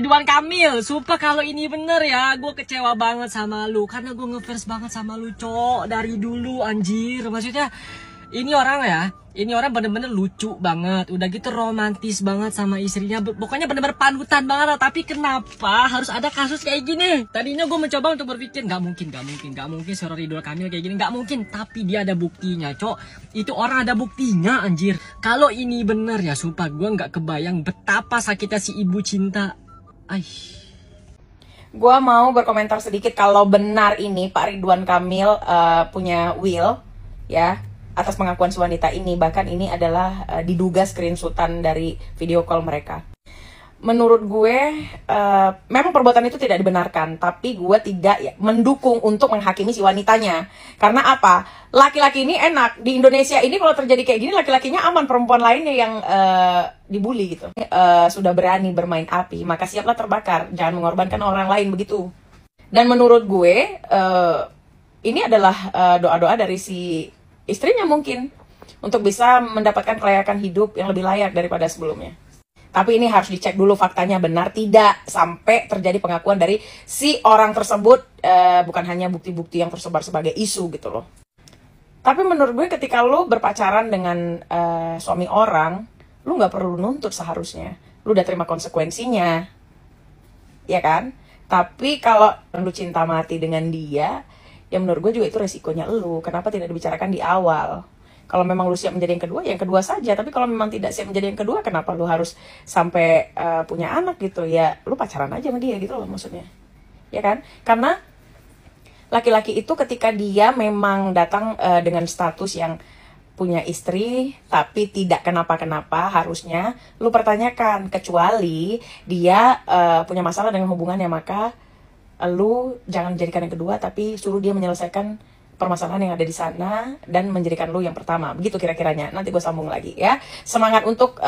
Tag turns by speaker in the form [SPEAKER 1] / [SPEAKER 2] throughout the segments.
[SPEAKER 1] Ridwan Kamil, sumpah kalau ini bener ya, gue kecewa banget sama lu. Karena gue ngefans banget sama lu, Cok. Dari dulu, anjir. Maksudnya, ini orang bener-bener lucu banget. Udah gitu romantis banget sama istrinya. Pokoknya bener-bener panutan banget lah. Tapi kenapa harus ada kasus kayak gini? Tadinya gue mencoba untuk berpikir, gak mungkin seorang Ridwan Kamil kayak gini. Gak mungkin, tapi dia ada buktinya, Cok. Itu orang ada buktinya, anjir. Kalau ini bener ya, sumpah gue gak kebayang betapa sakitnya si ibu cinta.
[SPEAKER 2] Gue mau berkomentar sedikit kalau benar ini Pak Ridwan Kamil punya will ya atas pengakuan si wanita ini. Bahkan ini adalah diduga screenshotan dari video call mereka. Menurut gue memang perbuatan itu tidak dibenarkan, tapi gue tidak mendukung untuk menghakimi si wanitanya. Karena apa? Laki-laki ini enak. Di Indonesia ini kalau terjadi kayak gini, laki-lakinya aman, perempuan lainnya yang dibully gitu. Sudah berani bermain api, maka siaplah terbakar. Jangan mengorbankan orang lain begitu. Dan menurut gue ini adalah doa-doa dari si istrinya mungkin untuk bisa mendapatkan kelayakan hidup yang lebih layak daripada sebelumnya. Tapi ini harus dicek dulu faktanya benar tidak sampai terjadi pengakuan dari si orang tersebut, bukan hanya bukti-bukti yang tersebar sebagai isu gitu loh. Tapi menurut gue ketika lo berpacaran dengan suami orang, lo nggak perlu nuntut seharusnya. Lo udah terima konsekuensinya, ya kan? Tapi kalau lo cinta mati dengan dia, ya menurut gue juga itu resikonya lo. Kenapa tidak dibicarakan di awal? Kalau memang lu siap menjadi yang kedua saja. Tapi kalau memang tidak siap menjadi yang kedua, kenapa lu harus sampai punya anak gitu? Ya lu pacaran aja sama dia gitu loh maksudnya. Ya kan? Karena laki-laki itu ketika dia memang datang dengan status yang punya istri tapi tidak kenapa-kenapa, harusnya lu pertanyakan. Kecuali dia punya masalah dengan hubungannya, maka lu jangan jadikan yang kedua, tapi suruh dia menyelesaikan permasalahan yang ada di sana dan menjadikan lu yang pertama. Begitu kira-kiranya. Nanti gue sambung lagi ya. Semangat untuk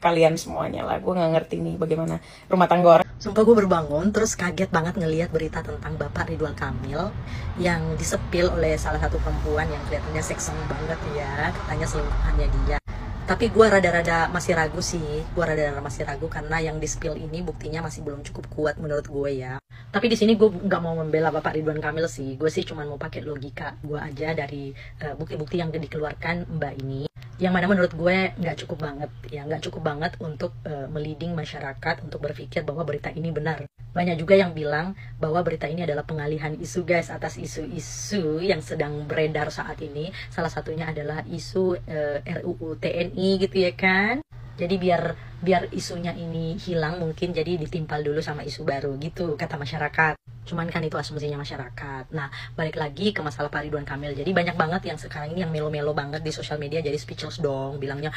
[SPEAKER 2] kalian semuanya lah. Gue gak ngerti nih bagaimana rumah tangga orang.
[SPEAKER 3] Sumpah gue berbangun terus kaget banget ngelihat berita tentang Bapak Ridwan Kamil yang disepil oleh salah satu perempuan yang kelihatannya sekseng banget ya. Katanya selingkuhannya dia. Tapi gue rada-rada masih ragu sih. Gue rada-rada masih ragu karena yang di-spill ini buktinya masih belum cukup kuat menurut gue ya. Tapi di sini gue nggak mau membela Bapak Ridwan Kamil sih. Gue sih cuma mau pakai logika gue aja dari bukti-bukti yang dikeluarkan Mbak ini. Yang mana menurut gue nggak cukup banget ya, nggak cukup banget untuk meliding masyarakat untuk berpikir bahwa berita ini benar. Banyak juga yang bilang bahwa berita ini adalah pengalihan isu guys atas isu-isu yang sedang beredar saat ini. Salah satunya adalah isu RUU TNI gitu ya kan. Jadi biar isunya ini hilang mungkin jadi ditimpal dulu sama isu baru gitu kata masyarakat. Cuman kan itu asumsinya masyarakat. Nah, balik lagi ke masalah Pak Ridwan Kamil. Jadi banyak banget yang sekarang ini yang melo-melo banget di sosial media jadi speechless dong. Bilangnya,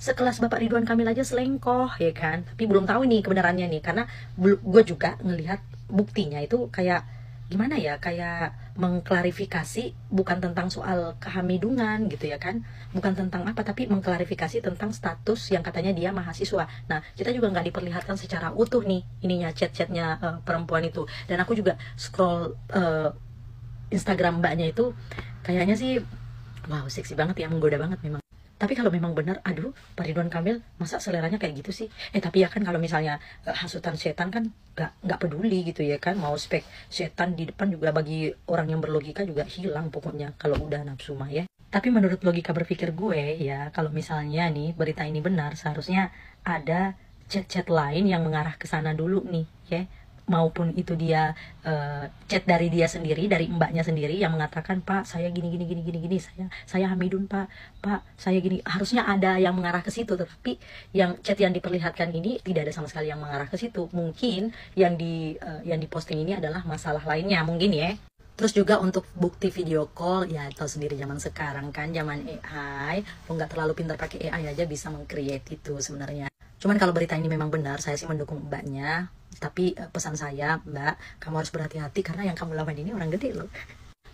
[SPEAKER 3] sekelas Bapak Ridwan Kamil aja selingkuh ya kan. Tapi belum tahu nih kebenarannya nih. Karena gue juga ngelihat buktinya itu kayak gimana ya, kayak mengklarifikasi bukan tentang soal kehamidungan gitu ya kan, bukan tentang apa, tapi mengklarifikasi tentang status yang katanya dia mahasiswa. Nah, kita juga nggak diperlihatkan secara utuh nih ininya, chat-chatnya perempuan itu. Dan aku juga scroll Instagram mbaknya itu kayaknya sih wow, seksi banget ya, menggoda banget memang. Tapi kalau memang benar, aduh, Pak Ridwan Kamil masa seleranya kayak gitu sih? Tapi ya kan kalau misalnya hasutan setan kan nggak peduli gitu ya kan, mau spek setan di depan juga bagi orang yang berlogika juga hilang pokoknya kalau udah nafsu mah ya. Tapi menurut logika berpikir gue ya, kalau misalnya nih berita ini benar, seharusnya ada chat-chat lain yang mengarah ke sana dulu nih ya. Maupun itu dia chat dari dia sendiri, dari mbaknya sendiri yang mengatakan, Pak saya gini, saya Hamidun Pak saya gini. Harusnya ada yang mengarah ke situ, tetapi yang chat yang diperlihatkan ini tidak ada sama sekali yang mengarah ke situ. Mungkin yang diposting ini adalah masalah lainnya mungkin ya. Terus juga untuk bukti video call, ya tahu sendiri zaman sekarang kan, zaman AI, lo nggak terlalu pintar pakai AI aja bisa meng-create itu sebenarnya. Cuman kalau berita ini memang benar, saya sih mendukung mbaknya. Tapi pesan saya, Mbak, kamu harus berhati-hati karena yang kamu lakukan ini orang gede loh.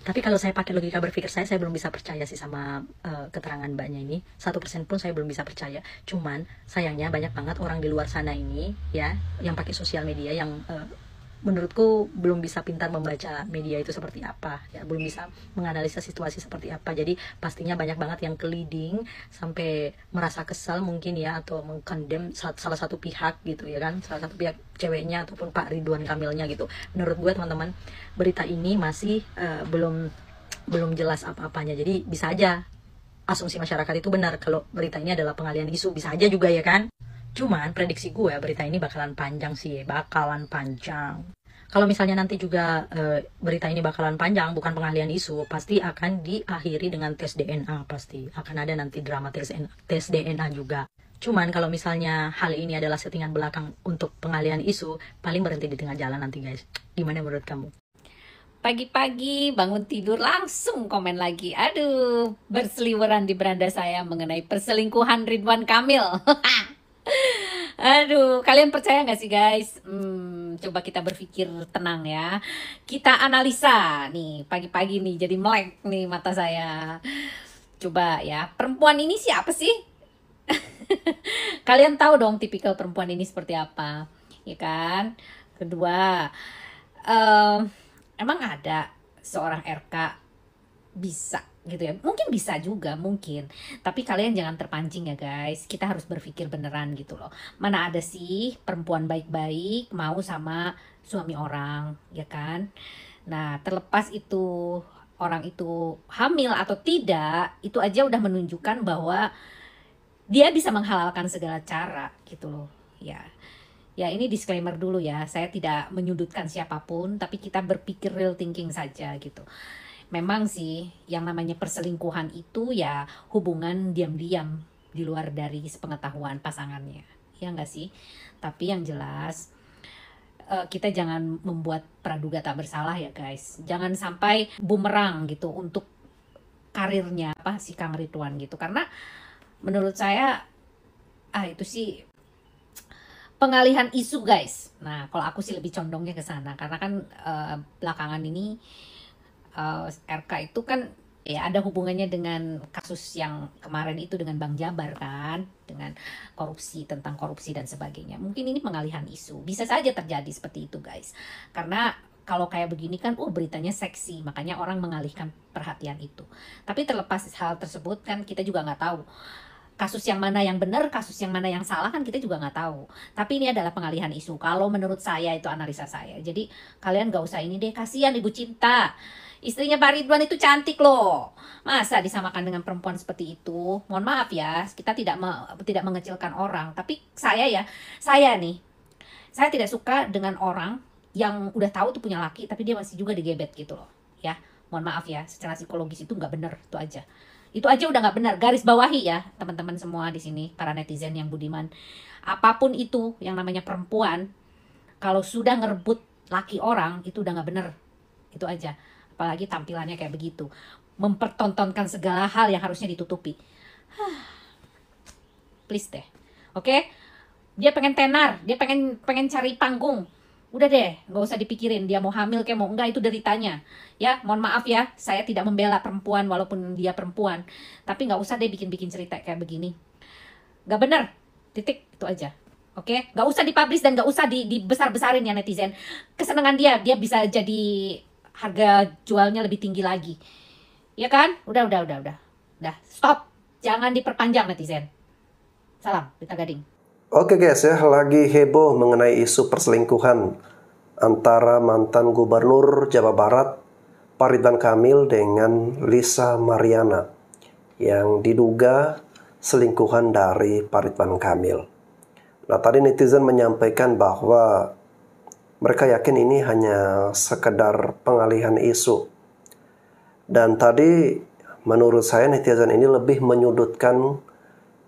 [SPEAKER 3] Tapi kalau saya pakai logika berpikir saya belum bisa percaya sih sama keterangan mbaknya ini. 1% pun saya belum bisa percaya. Cuman sayangnya banyak banget orang di luar sana ini ya, yang pakai sosial media yang menurutku belum bisa pintar membaca media itu seperti apa ya, belum bisa menganalisa situasi seperti apa. Jadi pastinya banyak banget yang keliding sampai merasa kesal mungkin ya, atau mengkondem salah satu pihak gitu ya kan, salah satu pihak ceweknya ataupun Pak Ridwan Kamilnya gitu. Menurut gue teman-teman, berita ini masih belum jelas apa-apanya. Jadi bisa aja asumsi masyarakat itu benar kalau berita ini adalah pengalihan isu, bisa aja juga ya kan. Cuman prediksi gue berita ini bakalan panjang sih, bakalan panjang. Kalau misalnya nanti juga berita ini bakalan panjang, bukan pengalihan isu, pasti akan diakhiri dengan tes DNA, pasti akan ada nanti drama tes DNA juga. Cuman kalau misalnya hal ini adalah settingan belakang untuk pengalihan isu, paling berhenti di tengah jalan nanti guys. Gimana menurut kamu?
[SPEAKER 4] Pagi-pagi bangun tidur langsung komen lagi. Aduh, berseliweran di beranda saya mengenai perselingkuhan Ridwan Kamil. Aduh, kalian percaya nggak sih guys? Coba kita berpikir tenang ya. Kita analisa nih, pagi-pagi nih jadi melek nih mata saya. Coba ya, perempuan ini siapa sih? Kalian tahu dong tipikal perempuan ini seperti apa, ya kan? Kedua, emang ada seorang RK bisa gitu ya? Mungkin bisa juga, mungkin. Tapi kalian jangan terpancing ya guys. Kita harus berpikir beneran gitu loh. Mana ada sih perempuan baik-baik mau sama suami orang, ya kan? Nah, terlepas itu orang itu hamil atau tidak, itu aja udah menunjukkan bahwa dia bisa menghalalkan segala cara gitu loh. Ya ini disclaimer dulu ya, saya tidak menyudutkan siapapun, tapi kita berpikir real thinking saja gitu. Memang sih yang namanya perselingkuhan itu ya hubungan diam-diam di luar dari sepengetahuan pasangannya, ya nggak sih? Tapi yang jelas kita jangan membuat praduga tak bersalah ya guys. Jangan sampai bumerang gitu untuk karirnya si Kang Ridwan gitu, karena menurut saya itu sih pengalihan isu guys. Nah kalau aku sih lebih condongnya ke sana, karena kan belakangan ini RK itu kan ya ada hubungannya dengan kasus yang kemarin itu dengan Bang Jabar kan, dengan korupsi, tentang korupsi dan sebagainya. Mungkin ini pengalihan isu, bisa saja terjadi seperti itu guys, karena kalau kayak begini kan beritanya seksi, makanya orang mengalihkan perhatian itu. Tapi terlepas hal tersebut kan kita juga nggak tahu kasus yang mana yang benar, kasus yang mana yang salah kan kita juga nggak tahu. Tapi ini adalah pengalihan isu. Kalau menurut saya itu analisa saya. Jadi kalian gak usah ini deh, kasihan Ibu Cinta. Istrinya Pak Ridwan itu cantik loh. Masa disamakan dengan perempuan seperti itu? Mohon maaf ya, kita tidak mengecilkan orang. Tapi saya tidak suka dengan orang yang udah tahu tuh punya laki, tapi dia masih juga digebet gitu loh. Ya, mohon maaf ya, secara psikologis itu nggak benar, itu aja. Itu aja udah nggak benar, garis bawahi ya teman-teman semua di sini, para netizen yang budiman. Apapun itu yang namanya perempuan, kalau sudah ngerebut laki orang itu udah nggak benar, itu aja. Apalagi tampilannya kayak begitu, mempertontonkan segala hal yang harusnya ditutupi. Please deh, oke? Dia pengen tenar, dia pengen cari panggung. Udah deh, gak usah dipikirin dia mau hamil kayak mau enggak, itu deritanya. Ya, mohon maaf ya, saya tidak membela perempuan walaupun dia perempuan. Tapi gak usah deh bikin-bikin cerita kayak begini. Gak bener, titik, itu aja. Oke, gak usah dipublish dan gak usah dibesar-besarin ya netizen. Kesenangan dia bisa jadi harga jualnya lebih tinggi lagi. Ya kan? Udah, stop. Jangan diperpanjang netizen. Salam, Rita Gading.
[SPEAKER 5] Oke guys ya, lagi heboh mengenai isu perselingkuhan antara mantan gubernur Jawa Barat Pak Ridwan Kamil dengan Lisa Mariana yang diduga selingkuhan dari Pak Ridwan Kamil. Nah tadi netizen menyampaikan bahwa mereka yakin ini hanya sekedar pengalihan isu. Dan tadi menurut saya netizen ini lebih menyudutkan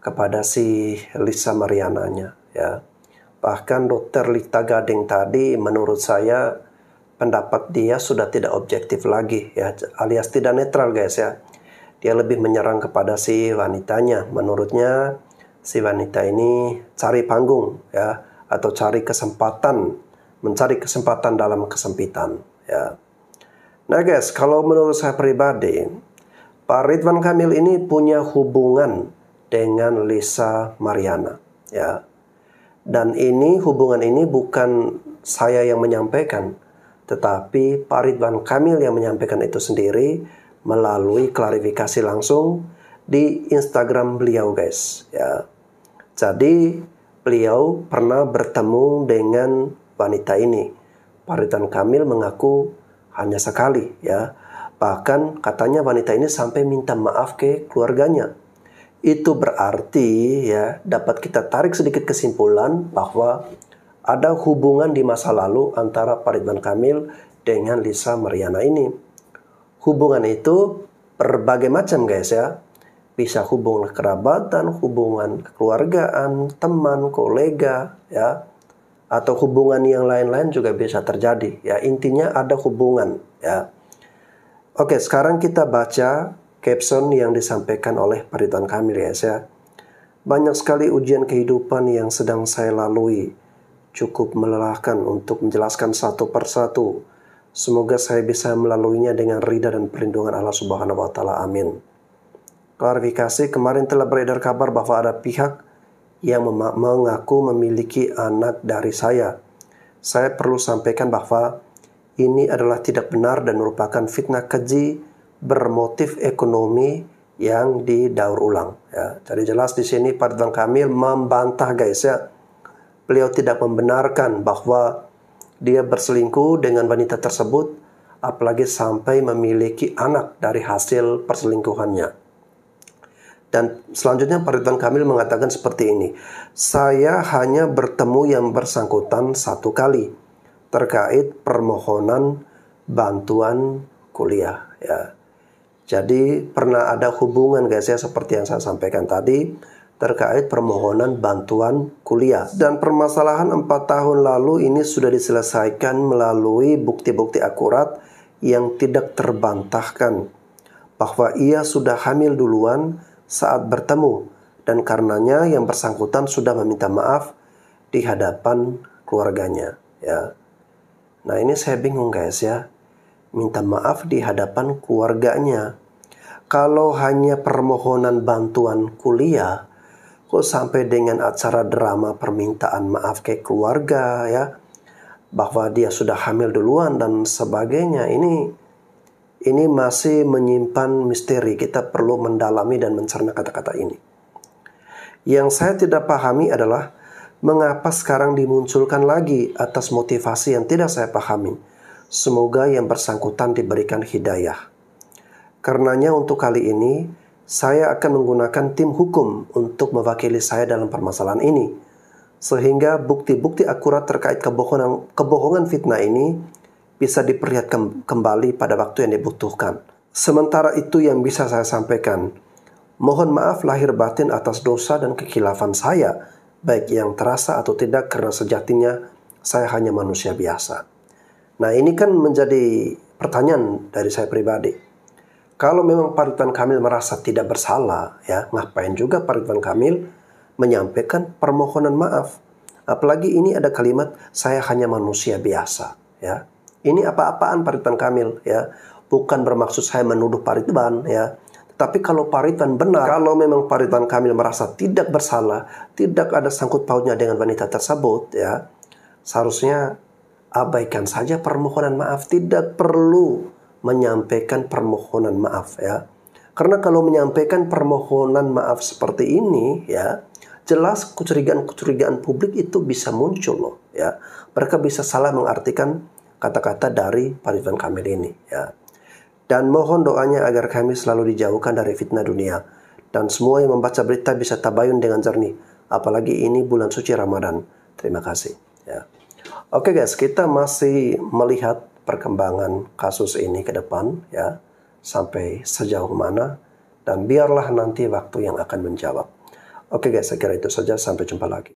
[SPEAKER 5] kepada si Lisa Mariananya ya. Bahkan Dr. Rita Gading tadi menurut saya pendapat dia sudah tidak objektif lagi ya, alias tidak netral guys ya. Dia lebih menyerang kepada si wanitanya. Menurutnya si wanita ini cari panggung ya, atau mencari kesempatan dalam kesempitan ya. Nah guys, kalau menurut saya pribadi, Pak Ridwan Kamil ini punya hubungan dengan Lisa Mariana ya. Dan hubungan ini bukan saya yang menyampaikan, tetapi Pak Ridwan Kamil yang menyampaikan itu sendiri melalui klarifikasi langsung di Instagram beliau, guys, ya. Jadi beliau pernah bertemu dengan wanita ini. Pak Ridwan Kamil mengaku hanya sekali, ya. Bahkan katanya wanita ini sampai minta maaf ke keluarganya. Itu berarti, ya, dapat kita tarik sedikit kesimpulan bahwa ada hubungan di masa lalu antara Pak Ridwan Kamil dengan Lisa Mariana ini. Hubungan itu berbagai macam, guys, ya. Bisa hubungan kerabatan, hubungan kekeluargaan, teman, kolega, ya. Atau hubungan yang lain-lain juga bisa terjadi, ya. Intinya ada hubungan, ya. Oke, sekarang kita baca caption yang disampaikan oleh Pak Ridwan Kamil, guys, ya. Banyak sekali ujian kehidupan yang sedang saya lalui. Cukup melelahkan untuk menjelaskan satu persatu. Semoga saya bisa melaluinya dengan ridha dan perlindungan Allah Subhanahu wa Ta'ala. Amin. Klarifikasi, kemarin telah beredar kabar bahwa ada pihak yang mengaku memiliki anak dari saya. Saya perlu sampaikan bahwa ini adalah tidak benar dan merupakan fitnah keji bermotif ekonomi yang didaur ulang, ya. Jadi jelas di sini Pak Ridwan Kamil membantah, guys, ya. Beliau tidak membenarkan bahwa dia berselingkuh dengan wanita tersebut, apalagi sampai memiliki anak dari hasil perselingkuhannya. Dan selanjutnya Pak Ridwan Kamil mengatakan seperti ini. Saya hanya bertemu yang bersangkutan satu kali terkait permohonan bantuan kuliah, ya. Jadi pernah ada hubungan, guys, ya, seperti yang saya sampaikan tadi terkait permohonan bantuan kuliah. Dan permasalahan 4 tahun lalu ini sudah diselesaikan melalui bukti-bukti akurat yang tidak terbantahkan bahwa ia sudah hamil duluan saat bertemu, dan karenanya yang bersangkutan sudah meminta maaf di hadapan keluarganya, ya. Nah, ini saya bingung, guys, ya. Minta maaf di hadapan keluarganya. Kalau hanya permohonan bantuan kuliah, kok sampai dengan acara drama permintaan maaf ke keluarga, ya, bahwa dia sudah hamil duluan dan sebagainya. Ini masih menyimpan misteri. Kita perlu mendalami dan mencerna kata-kata ini. Yang saya tidak pahami adalah mengapa sekarang dimunculkan lagi atas motivasi yang tidak saya pahami. Semoga yang bersangkutan diberikan hidayah. Karenanya untuk kali ini, saya akan menggunakan tim hukum untuk mewakili saya dalam permasalahan ini. Sehingga bukti-bukti akurat terkait kebohongan fitnah ini bisa diperlihatkan kembali pada waktu yang dibutuhkan. Sementara itu yang bisa saya sampaikan. Mohon maaf lahir batin atas dosa dan kekhilafan saya, baik yang terasa atau tidak, karena sejatinya saya hanya manusia biasa. Nah, ini kan menjadi pertanyaan dari saya pribadi. Kalau memang Pak Ridwan Kamil merasa tidak bersalah, ya, ngapain juga Pak Ridwan Kamil menyampaikan permohonan maaf? Apalagi ini ada kalimat saya hanya manusia biasa, ya. Ini apa-apaan Pak Ridwan Kamil, ya. Bukan bermaksud saya menuduh Pak Ridwan, ya. Tapi kalau Pak Ridwan benar, kalau memang Pak Ridwan Kamil merasa tidak bersalah, tidak ada sangkut pautnya dengan wanita tersebut, ya, seharusnya abaikan saja permohonan maaf. Tidak perlu menyampaikan permohonan maaf, ya. Karena kalau menyampaikan permohonan maaf seperti ini, ya, jelas kecurigaan publik itu bisa muncul, loh, ya. Mereka bisa salah mengartikan kata-kata dari Pak Ridwan Kamil ini, ya. Dan mohon doanya agar kami selalu dijauhkan dari fitnah dunia, dan semua yang membaca berita bisa tabayun dengan jernih, apalagi ini bulan suci Ramadan. Terima kasih, ya. Oke, guys, kita masih melihat perkembangan kasus ini ke depan, ya, sampai sejauh mana, dan biarlah nanti waktu yang akan menjawab. Oke, guys, saya kira itu saja. Sampai jumpa lagi.